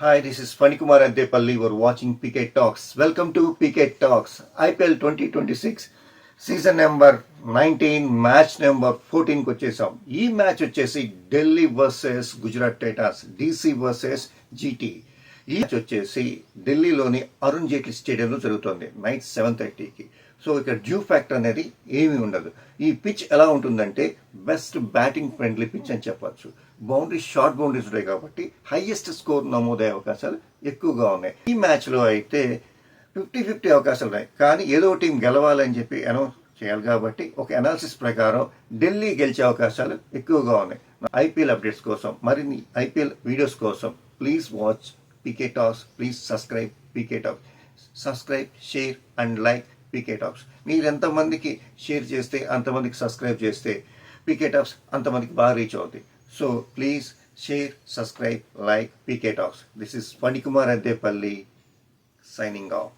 Hi, this is Panikumar Addepalli. We're watching PK Talks. Welcome to PK Talks. IPL 2026 season number 19 match number 14కి వచ్చేసాం. ఈ match వచ్చేసి Delhi versus Gujarat Titans, DC versus GT. ఈ match వచ్చేసి ఢిల్లీలోని అరుణ్ జైట్లీ స్టేడియంలో జరుగుతుంది నైట్ 7:30కి. సో ఇక్కడ డ్యూ ఫ్యాక్టర్ అనేది ఏమీ ఉండదు. ఈ పిచ్ ఎలా ఉంటుందంటే బెస్ట్ బ్యాటింగ్ ఫ్రెండ్లీ పిచ్ అని చెప్పచ్చు. బౌండరీస్ షార్ట్ బౌండరీస్ ఉంటాయి కాబట్టి హైయెస్ట్ స్కోర్ నమోదయ్యే అవకాశాలు ఎక్కువగా ఉన్నాయి. ఈ మ్యాచ్లో అయితే 50-50 అవకాశాలు ఉన్నాయి. కానీ ఏదో టీం గెలవాలని చెప్పి అనౌన్స్ చేయాలి కాబట్టి ఒక అనాలిసిస్ ప్రకారం ఢిల్లీ గెలిచే అవకాశాలు ఎక్కువగా ఉన్నాయి. ఐపీఎల్ అప్డేట్స్ కోసం, మరిన్ని ఐపీఎల్ వీడియోస్ కోసం please watch PK talks. Please subscribe PK talks. Subscribe, share and like PK talks. మీరు ఎంతమందికి షేర్ చేస్తే, అంతమందికి సబ్స్క్రైబ్ చేస్తే పీకే టాక్స్ అంతమందికి బాగా రీచ్ అవుతాయి. So please share, subscribe, like PK Talks. This is Panikumar Addepalli signing off.